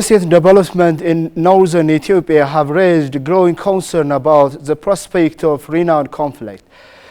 Recent developments in northern Ethiopia have raised growing concern about the prospect of renewed conflict.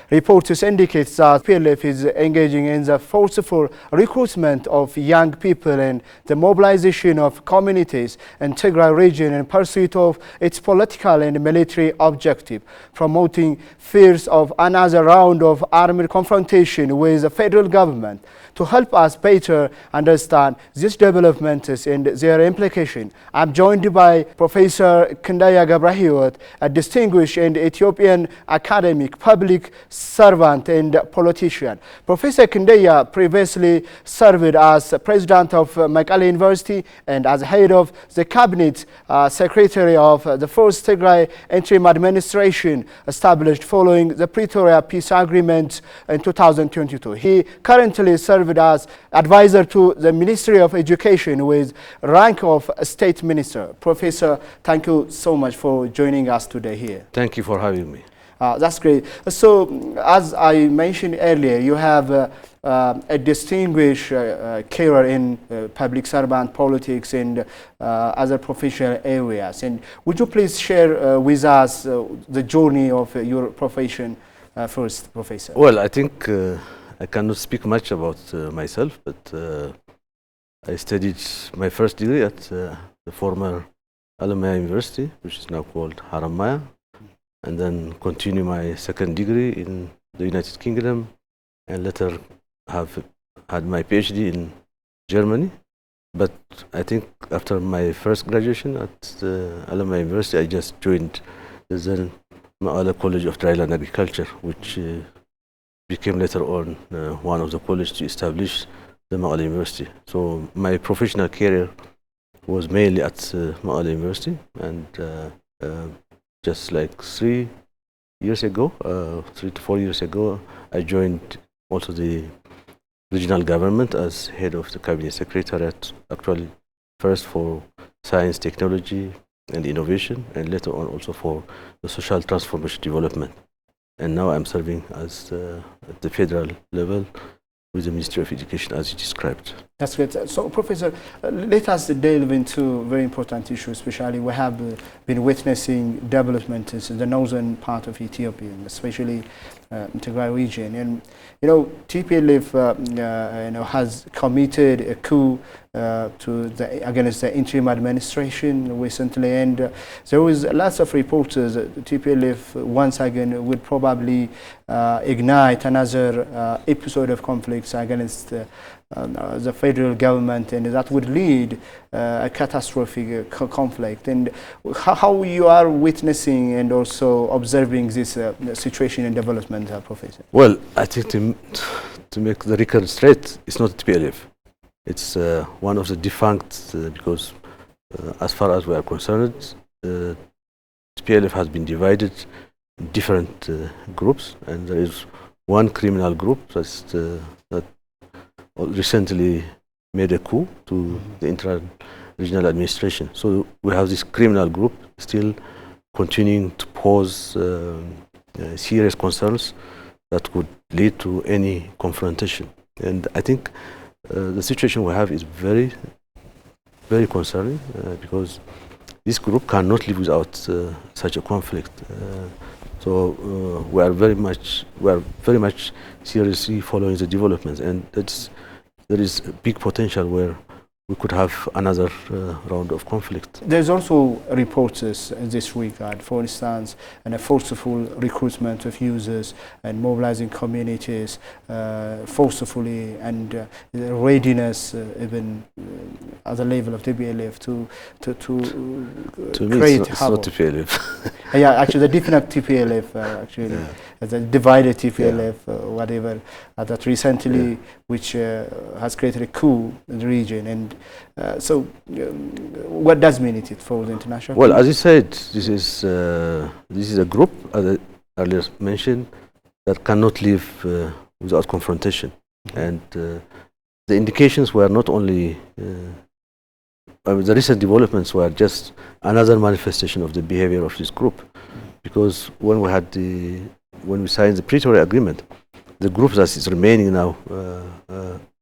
Reports indicate that PLF is engaging in the forceful recruitment of young people and the mobilization of communities in Tigray region in pursuit of its political and military objective, promoting fears of another round of armed confrontation with the federal government. To help us better understand these developments and their implication, I'm joined by Professor Kandaya Gabrahiyot, a distinguished and Ethiopian academic, public servant and politician. Professor Kandaya previously served as president of Mekelle University and as head of the cabinet secretary of the first Tigray Interim administration established following the Pretoria Peace Agreement in 2022. He currently serves as advisor to the Ministry of Education with rank of State Minister. Professor, thank you so much for joining us today here. Thank you for having me. That's great. So, as I mentioned earlier, you have a distinguished career in public servant politics and other professional areas. And would you please share with us the journey of your profession first, Professor? Well, I think I cannot speak much about myself, but I studied my first degree at the former ENA University, which is now called Haramaya, and then continue my second degree in the United Kingdom, and later have had my PhD in Germany. But I think after my first graduation at the ENA University, I just joined the then Mekelle College of Dryland Agriculture, which became later on one of the colleges to establish the Mekelle University. So my professional career was mainly at Mekelle University, and just like 3 years ago, 3 to 4 years ago, I joined also the regional government as head of the cabinet secretariat, actually first for science, technology and innovation, and later on also for the social transformation development. And now I'm serving as at the federal level with the Ministry of Education, as you described. That's great. So, Professor, let us delve into very important issues. Especially, we have been witnessing developments in the northern part of Ethiopia, especially Tigray region. And TPLF has committed a coup against the interim administration recently, and there was lots of reports that TPLF once again would probably ignite another episode of conflicts against the federal government, and that would lead a catastrophic conflict. And how you are witnessing and also observing this situation and development, Professor? Well, I think to make the record straight, it's not TPLF. It's one of the defunct, because as far as we are concerned, TPLF has been divided in different groups, and there is one criminal group that recently made a coup to the intra-regional administration. So we have this criminal group still continuing to pose serious concerns that could lead to any confrontation. And I think the situation we have is very, very concerning, because this group cannot live without such a conflict. So we are very much seriously following the developments, and there is a big potential where we could have another round of conflict. There's also reports in this regard, for instance, and a forceful recruitment of users and mobilizing communities forcefully, and readiness even at the level of TPLF to create it's not TPLF. Yeah, actually the different TPLF, actually, yeah. The divided TPLF, yeah. Whatever, that recently, yeah. Which has created a coup in the region. And so, what does mean it for the international? Well, as you said, this is a group, as I earlier mentioned, that cannot live without confrontation. Mm-hmm. And the indications were not only the recent developments were just another manifestation of the behavior of this group, because when we signed the Pretoria Agreement, the group that is remaining now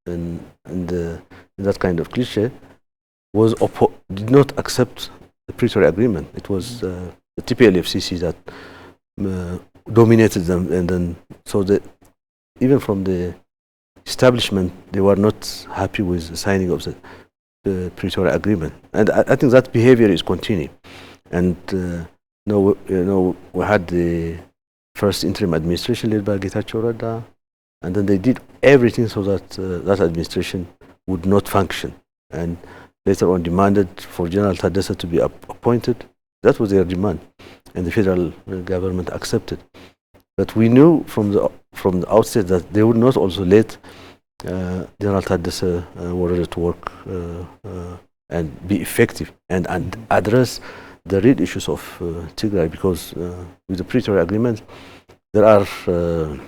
in that kind of cliche did not accept the Pretoria Agreement. It was the TPLF-CC that dominated them, and then so that even from the establishment they were not happy with the signing of the Pretoria Agreement, and I think that behavior is continuing. And we had the first interim administration led by Getachew Reda, and then they did everything so that that administration would not function, and later on demanded for General Tadesse to be appointed. That was their demand, and the federal government accepted. But we knew from the outset that they would not also let General Tadesse were ready to work and be effective and address the real issues of Tigray, because with the Pretoria Agreement there are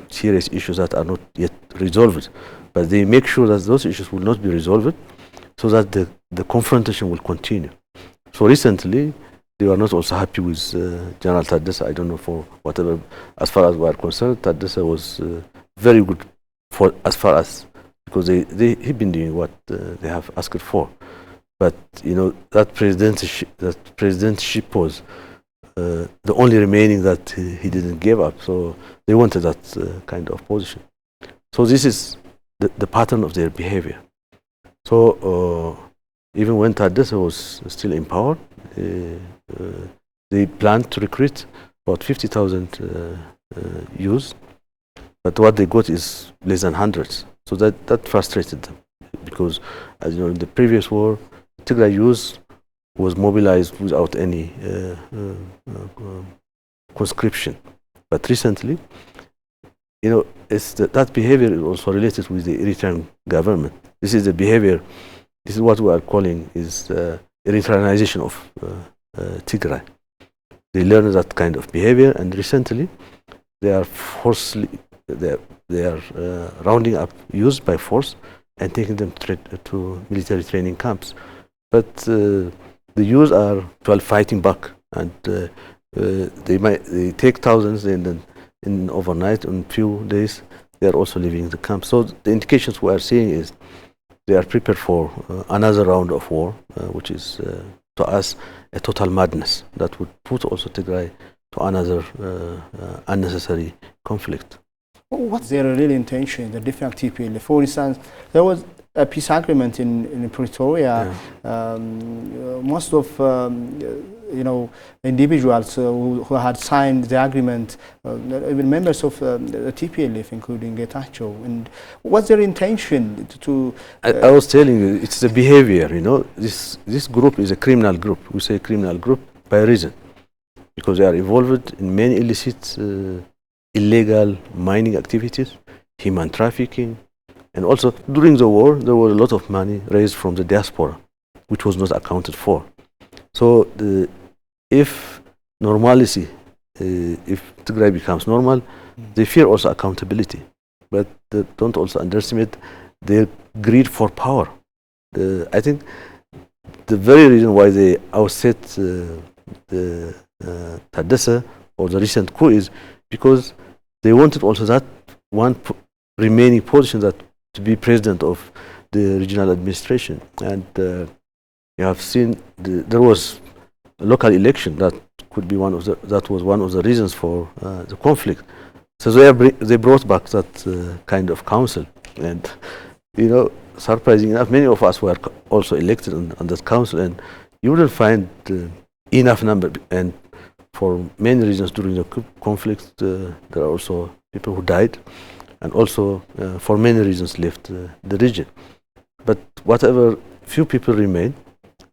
serious issues that are not yet resolved, but they make sure that those issues will not be resolved so that the confrontation will continue. So recently they were not also happy with General Tadesse. I don't know for whatever. As far as we are concerned, Tadesse was very good for as far as, because he've been doing what they have asked for. But that presidentship was the only remaining that he didn't give up. So they wanted that kind of position. So this is the pattern of their behavior. So even when Tadesse was still in power, they planned to recruit about 50,000 youths, but what they got is less than hundreds. So that frustrated them, because as you know, in the previous war, Tigray youth was mobilized without any conscription. But recently, that behavior is also related with the Eritrean government. This is the behavior. This is what we are calling is Eritreanization of Tigray. They learn that kind of behavior, and recently they are rounding up youth by force and taking them to military training camps. But the youth are fighting back, and they take thousands, and then in overnight, in few days, they are also leaving the camp. So the indications we are seeing is they are prepared for another round of war, which is to us a total madness that would put also Tigray to another unnecessary conflict. What's their real intention, the different TPLF? For instance, there was a peace agreement in Pretoria. Yeah. Most of individuals who had signed the agreement, even members of the TPLF, including Getachew. And what's their intention to? I was telling you, it's the behavior. This group is a criminal group. We say criminal group by reason, because they are involved in many illicit, illegal mining activities, human trafficking. And also, during the war, there was a lot of money raised from the diaspora, which was not accounted for. So, if normalcy, if Tigray becomes normal, they fear also accountability. But don't also underestimate their greed for power. I think the very reason why they outset the Tadesse or the recent coup is because they wanted also that one remaining position, that to be president of the regional administration. And you have seen there was a local election that could be that was one of the reasons for the conflict. So they brought back that kind of council, and surprising enough, many of us were also elected on that council, and you wouldn't find enough number. And for many reasons during the conflict, there are also people who died, and also for many reasons left the region. But whatever few people remain,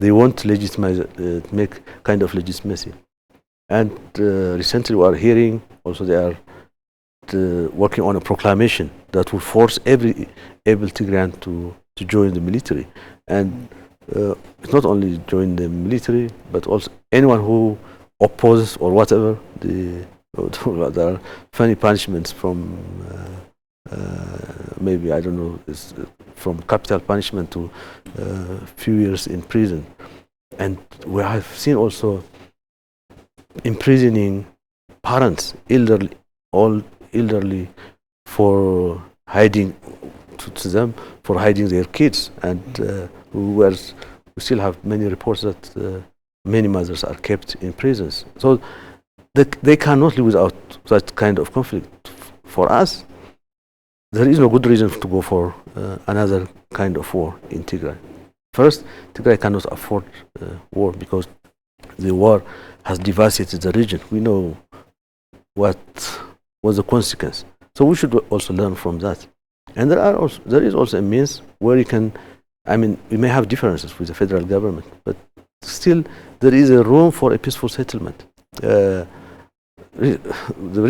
they want to legitimize, make kind of legitimacy. And recently we are hearing also they are working on a proclamation that will force every able Tigrayan to join the military. And it's not only join the military, but also anyone who opposes or whatever. There are funny punishments from maybe, I don't know, from capital punishment to a few years in prison. And we have seen also imprisoning parents, elderly, for hiding to them, for hiding their kids, and who were we still have many reports that many mothers are kept in prisons. So they cannot live without that kind of conflict. For us, there is no good reason to go for another kind of war in Tigray. First, Tigray cannot afford war because the war has devastated the region. We know what was the consequence. So we should also learn from that. And there is also a means where you can, we may have differences with the federal government, but still there is a room for a peaceful settlement. The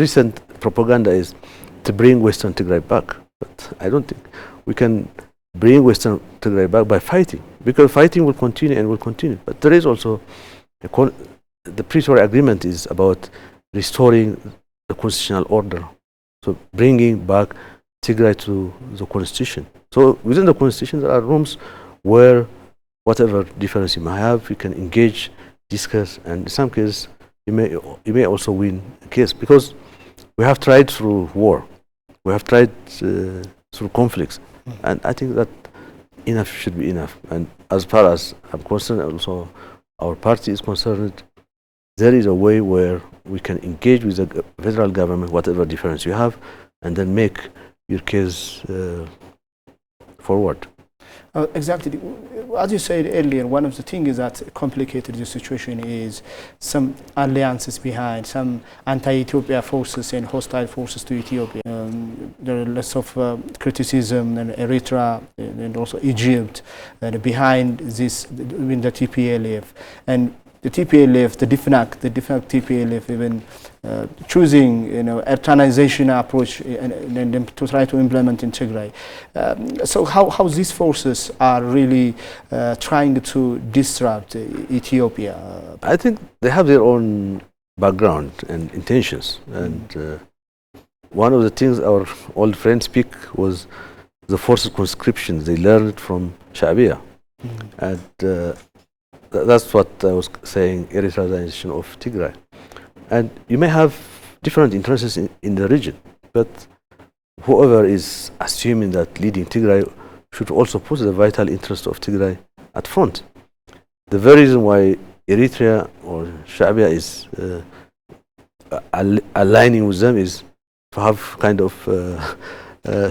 recent propaganda is to bring Western Tigray back, but I don't think we can bring Western Tigray back by fighting, because fighting will continue and will continue. But there is also the Pretoria Agreement is about restoring the constitutional order, so bringing back Tigray to the constitution. So within the constitution, there are rooms where whatever difference you may have, you can engage, discuss, and in some cases, you may also win a case, because we have tried through war, we have tried through conflicts, and I think that enough should be enough. And as far as I'm concerned, also our party is concerned, there is a way where we can engage with the federal government, whatever difference you have, and then make your case forward. Exactly. As you said earlier, one of the things that complicated the situation is some alliances behind, some anti-Ethiopia forces and hostile forces to Ethiopia. There are lots of criticism, and Eritrea and also Egypt behind this, in the TPLF. And the TPLF, the DFNAC TPLF, even choosing, Eritreanization approach and to try to implement in Tigray. So how these forces are really trying to disrupt Ethiopia? I think they have their own background and intentions. And one of the things our old friends speak was the forced conscription they learned from Sha'biya. And that's what I was saying, Eritreanization of Tigray. And you may have different interests in the region, but whoever is assuming that leading Tigray should also put the vital interest of Tigray at front. The very reason why Eritrea or Sha'biya is aligning with them is to have kind of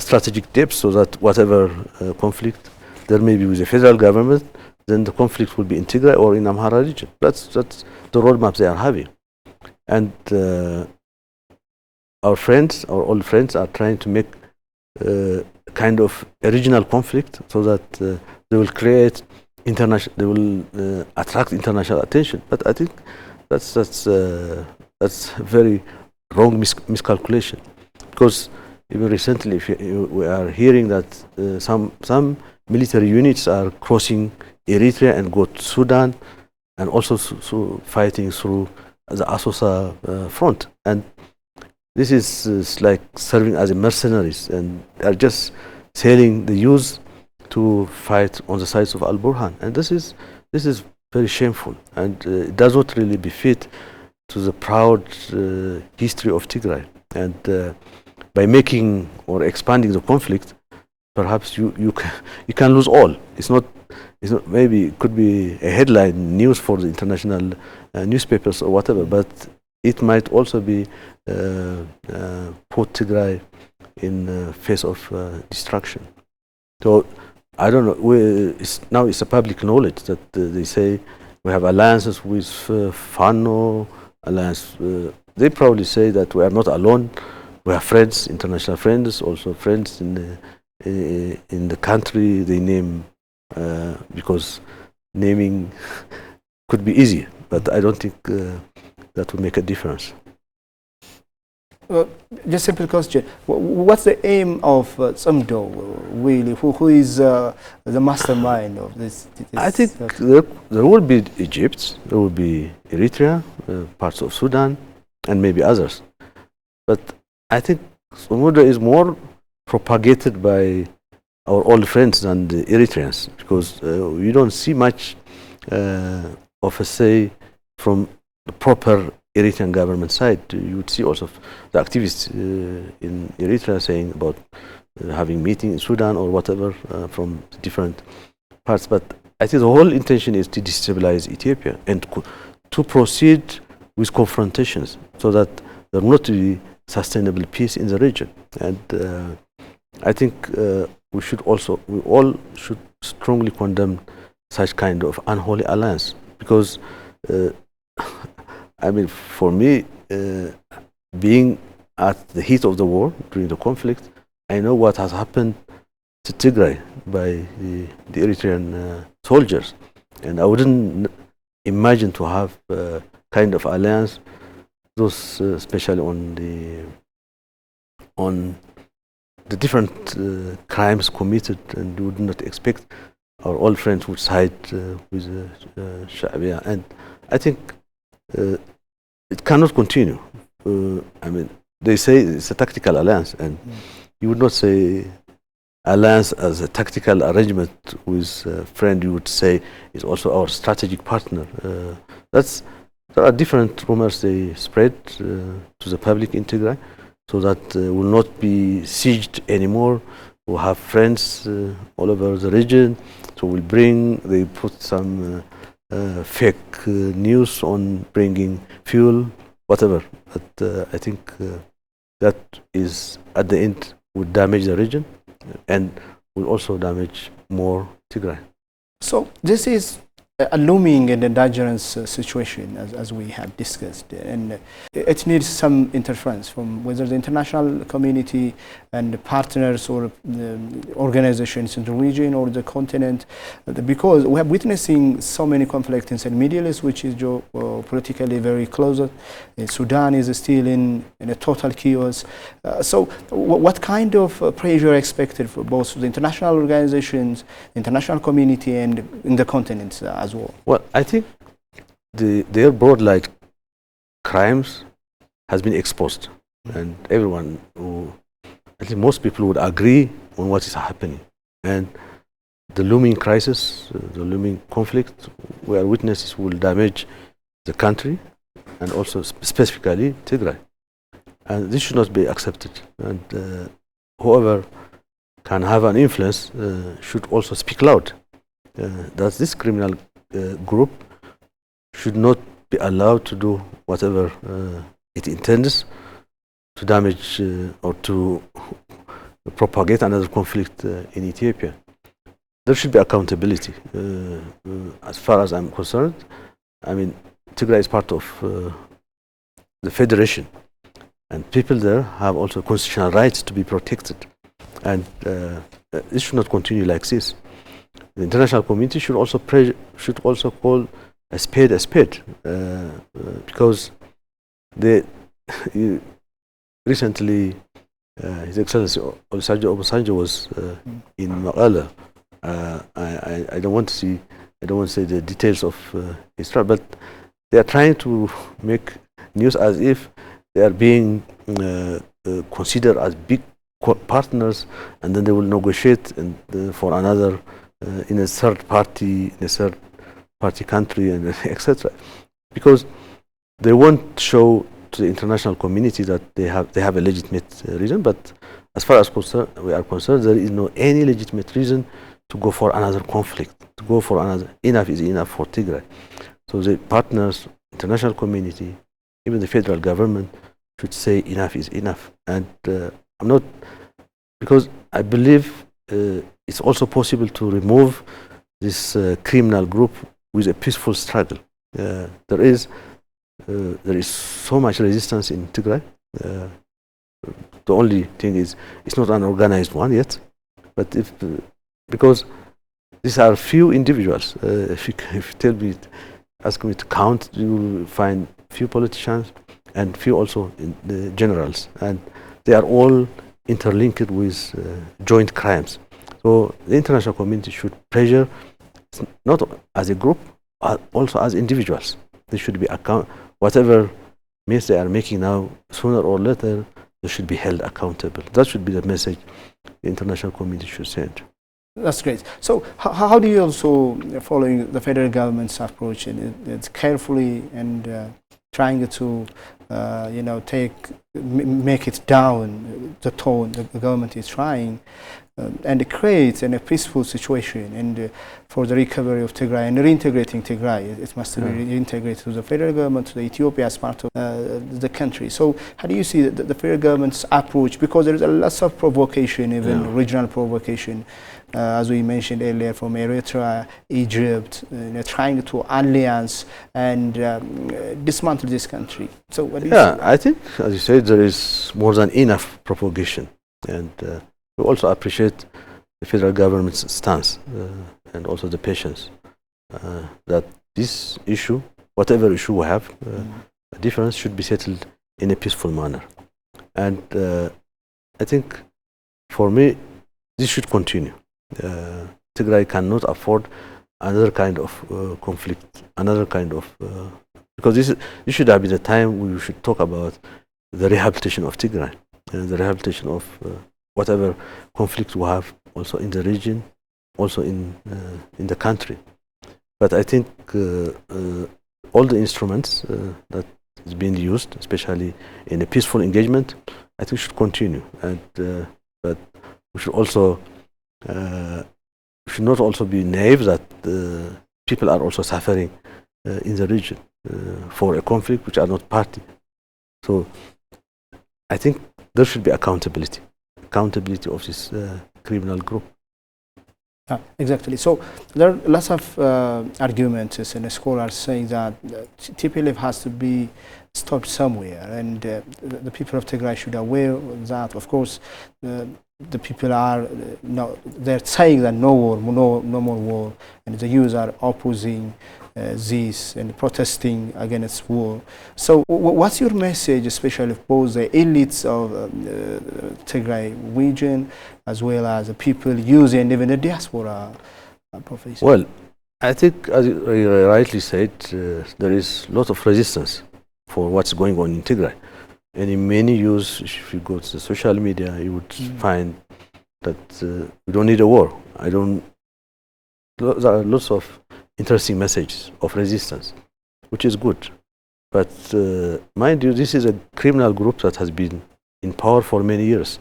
strategic depth, so that whatever conflict there may be with the federal government, then the conflict will be in Tigray or in Amhara region. That's the roadmap they are having. And our old friends are trying to make kind of a regional conflict, so that they will create they will attract international attention. But I think that's very wrong miscalculation, because even recently we are hearing that some military units are crossing Eritrea and go to Sudan, and also fighting through the Asosa front. And this is like serving as mercenaries, and are just selling the youth to fight on the sides of Al-Burhan. And this is very shameful, and it does not really befit to the proud history of Tigray. And by making or expanding the conflict, perhaps you can lose all. It's not maybe it could be a headline news for the international newspapers or whatever, but it might also be put Tigray in face of destruction. So I don't know. Now it's a public knowledge that they say we have alliances with Fano alliance. They probably say that we are not alone. We have friends, international friends, also friends in the country they name, because naming could be easy, but I don't think that will make a difference. Just simple question. What's the aim of Tsamdo, really? Who is the mastermind of this? I think there will be Egypt, there will be Eritrea, parts of Sudan, and maybe others. But I think Tsamdo is more propagated by our old friends than the Eritreans, because we don't see much of a say from the proper Eritrean government side. You would see also the activists in Eritrea saying about having meeting in Sudan or whatever from different parts. But I think the whole intention is to destabilize Ethiopia and to proceed with confrontations so that there will not be sustainable peace in the region. And I think we all should strongly condemn such kind of unholy alliance, because I mean, for me, being at the heat of the war during the conflict, I know what has happened to Tigray by the Eritrean soldiers, and I wouldn't imagine to have kind of alliance, those especially on the different crimes committed, and would not expect our old friends would side with Sha'biya. And I think it cannot continue. I mean, they say it's a tactical alliance, and you would not say alliance as a tactical arrangement with a friend. You would say is also our strategic partner. There are different rumors they spread to the public in Tigray, so that will not be sieged anymore. We'll have friends all over the region. So they put some fake news on bringing fuel, whatever. But I think that is at the end would damage the region and will also damage more Tigray. So this is a looming and a dangerous situation, as we have discussed, and it needs some interference from whether the international community and the partners or the organizations in the region or the continent, because we are witnessing so many conflicts inside the Middle East, which is politically very close. Sudan is still in a total chaos. So what kind of pressure expected for both the international organizations, international community, and in the continent as well? Well, I think their broad-light crimes has been exposed, and everyone, I think most people would agree on what is happening. And the looming crisis, the looming conflict we are witnesses will damage the country and also specifically Tigray. And this should not be accepted. And whoever can have an influence should also speak loud. That this criminal group should not be allowed to do whatever it intends to damage or to propagate another conflict in Ethiopia. There should be accountability. As far as I'm concerned, I mean, Tigray is part of the federation, and people there have also constitutional rights to be protected. And this should not continue like this. The international community should also call a spade, because recently His Excellency Olusegun Obasanjo was in Maqala. I don't want to say the details of his trial, but they are trying to make news as if they are being considered as big partners, and then they will negotiate for another in a third party country, and etc. Because they won't show to the international community that they have a legitimate reason. But as far as we are concerned, there is no any legitimate reason to go for another conflict, to go for another. Enough is enough for Tigray. So the partners, international community, even the federal government should say enough is enough. And I'm not, because I believe it's also possible to remove this criminal group with a peaceful struggle. There is so much resistance in Tigray. The only thing is it's not an organized one yet. But because these are few individuals, if you ask me to count, you will find few politicians and few also in the generals, and they are all interlinked with joint crimes. So the international community should pressure, not as a group, also as individuals. They should be whatever means they are making now, sooner or later, they should be held accountable. That should be the message the international community should send. That's great. So how do you also, following the federal government's approach, and it's carefully and trying to take make it down, the tone the government is trying, and create a peaceful situation and for the recovery of Tigray and reintegrating Tigray. It must be reintegrated to the federal government, to the Ethiopia as part of the country. So how do you see the federal government's approach? Because there is a lot of provocation, even regional provocation, as we mentioned earlier, from Eritrea, Egypt, trying to alliance and dismantle this country. So what do you see? I think, as you said, there is more than enough propagation, and we also appreciate the federal government's stance and also the patience that this issue, whatever issue we have, a difference should be settled in a peaceful manner. And I think, for me, this should continue. Tigray cannot afford another kind of conflict, another kind of because this should have been the time we should talk about the rehabilitation of Tigray and the rehabilitation of whatever conflict we have also in the region, also in the country. But I think all the instruments that is being used, especially in a peaceful engagement, I think should continue. And but we should also should not also be naive that people are also suffering in the region for a conflict which are not party. So I think there should be accountability of this criminal group. Exactly. So there are lots of arguments and scholars saying that TPLF has to be stopped somewhere, and the people of Tigray should be aware of that. Of course, the people are they're saying that no more war, and the youth are opposing this and protesting against war. So what's your message, especially for the elites of Tigray region, as well as the people using even the diaspora, Professor? Well, I think, as you rightly said, there is a lot of resistance for what's going on in Tigray. And in many youths, if you go to the social media, you would find that we don't need a war. There are lots of interesting messages of resistance, which is good. But mind you, this is a criminal group that has been in power for many years,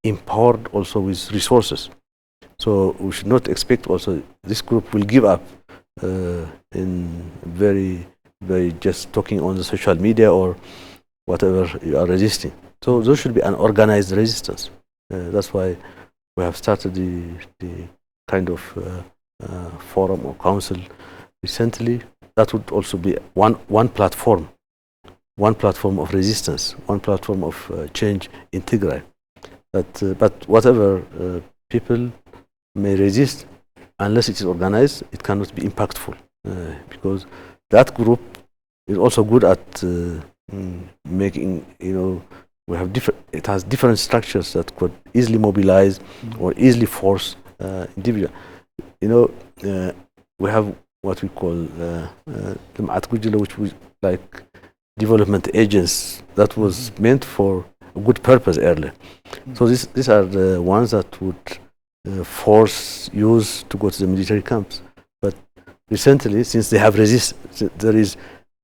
empowered also with resources. So we should not expect also this group will give up in very just talking on the social media or whatever you are resisting. So there should be an organized resistance. That's why we have started the kind of forum or council recently. That would also be one platform of resistance, one platform of change in Tigray. But whatever people may resist, unless it is organized, it cannot be impactful, because that group is also good at making, we have it has different structures that could easily mobilize or easily force individual. We have what we call which we like development agents that was meant for a good purpose earlier. So these are the ones that would force youth to go to the military camps. But recently, since they have there is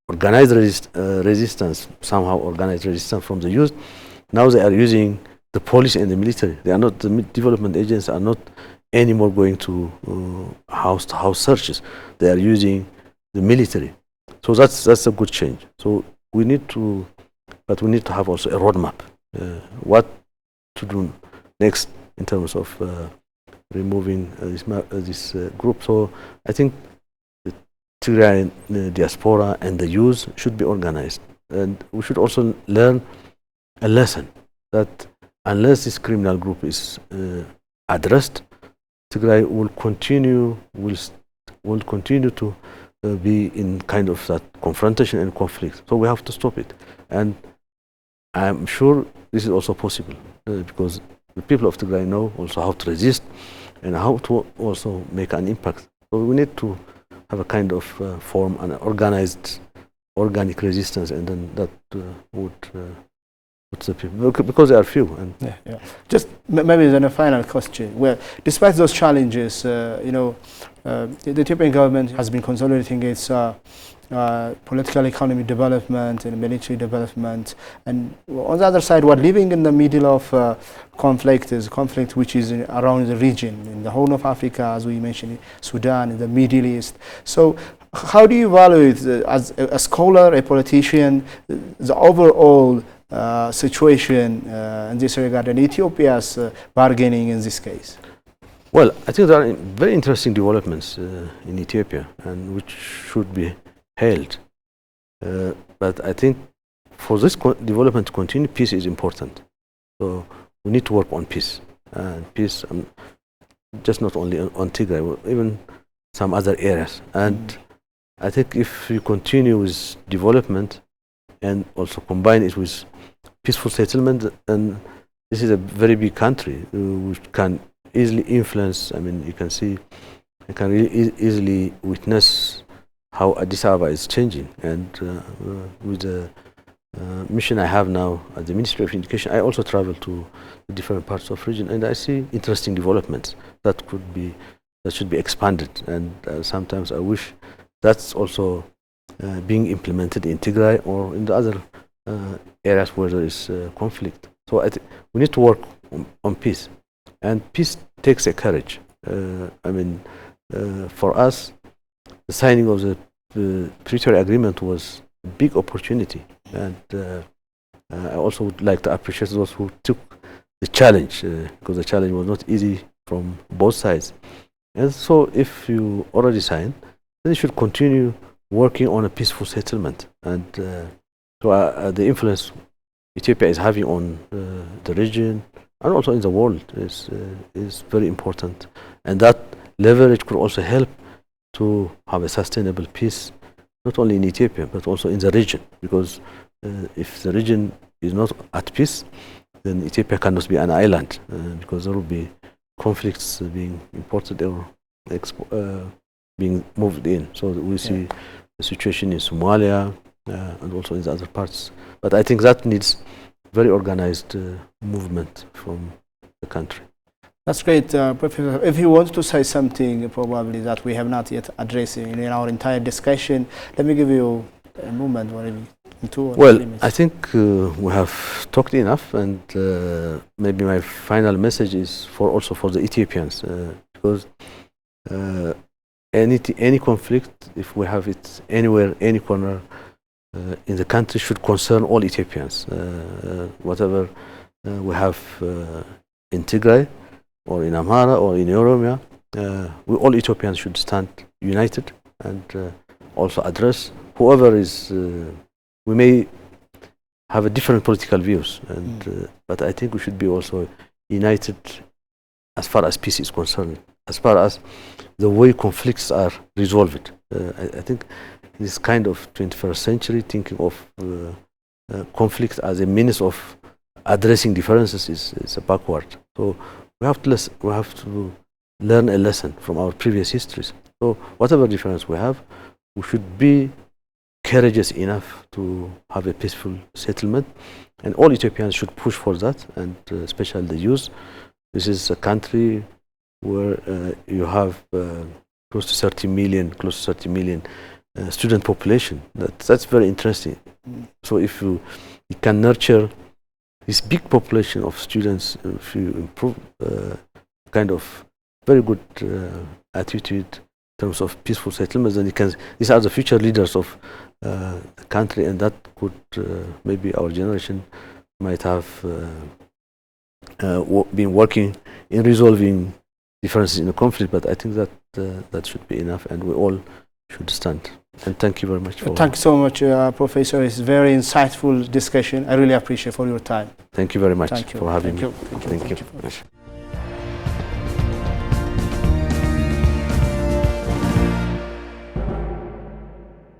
organized resistance, somehow organized resistance from the youth. Now they are using the police and the military. They are not, the development agents are not anymore going to house searches. They are using the military. So that's a good change. So we need to have also a roadmap. What to do next in terms of removing this group. So I think the Tigrayan diaspora and the youth should be organized, and we should also learn a lesson that unless this criminal group is addressed, Tigray will continue to be in kind of that confrontation and conflict. So we have to stop it, and I'm sure this is also possible because the people of Tigray know also how to resist and how to also make an impact. So we need to have a kind of form an organized, organic resistance, and then that would put the people, because they are few. And just maybe then a final question. Well, despite those challenges, the Ethiopian government has been consolidating its political economy development and military development, and on the other side we're living in the middle of conflict which is around the region, in the Horn of Africa, as we mentioned, Sudan, in the Middle East. So how do you evaluate, as a scholar, a politician, the overall situation in this regard, and Ethiopia's bargaining in this case? Well, I think there are very interesting developments in Ethiopia, and which should be hailed. But I think for this development to continue, peace is important. So we need to work on peace. And peace, just not only on Tigray, even some other areas. And I think if you continue with development and also combine it with peaceful settlement, and this is a very big country which can easily influence. I mean, you can see, you can really easily witness how Addis Ababa is changing. And with the mission I have now at the Ministry of Education, I also travel to the different parts of region, and I see interesting developments that should be expanded. And sometimes I wish that's also being implemented in Tigray or in the other areas where there is conflict. So we need to work on peace. And peace takes a courage. I mean, for us, the signing of the Pretoria Agreement was a big opportunity. And I also would like to appreciate those who took the challenge, because the challenge was not easy from both sides. And so if you already signed, then you should continue working on a peaceful settlement. And so the influence Ethiopia is having on the region and also in the world is very important, and that leverage could also help to have a sustainable peace, not only in Ethiopia but also in the region. Because if the region is not at peace, then Ethiopia cannot be an island, because there will be conflicts being imported or being moved in. So we see the situation in Somalia and also in the other parts. But I think that needs very organized movement from the country. That's great, Professor. If you want to say something probably that we have not yet addressed in our entire discussion, let me give you a moment, or maybe 2 or 3 minutes. I think we have talked enough, and maybe my final message is also for the Ethiopians, because any conflict, if we have it anywhere, any corner in the country, should concern all Ethiopians. Whatever we have in Tigray or in Amhara or in Oromia, we all Ethiopians should stand united and also address whoever is. We may have a different political views, and but I think we should be also united as far as peace is concerned, as far as the way conflicts are resolved. I think this kind of 21st century thinking of conflict as a means of addressing differences is a backward. So we have to learn a lesson from our previous histories. So whatever difference we have, we should be courageous enough to have a peaceful settlement, and all Ethiopians should push for that, and especially the youth. This is a country where you have close to 30 million student population. That's very interesting. So if you can nurture this big population of students, if you improve kind of very good attitude in terms of peaceful settlements, then these are the future leaders of the country, and that could maybe our generation might have been working in resolving differences in the conflict. But I think that that should be enough, and we all should stand. And thank you very much for. Thank you so much, Professor. It's a very insightful discussion. I really appreciate for your time. Thank you very much for having me. Thank you.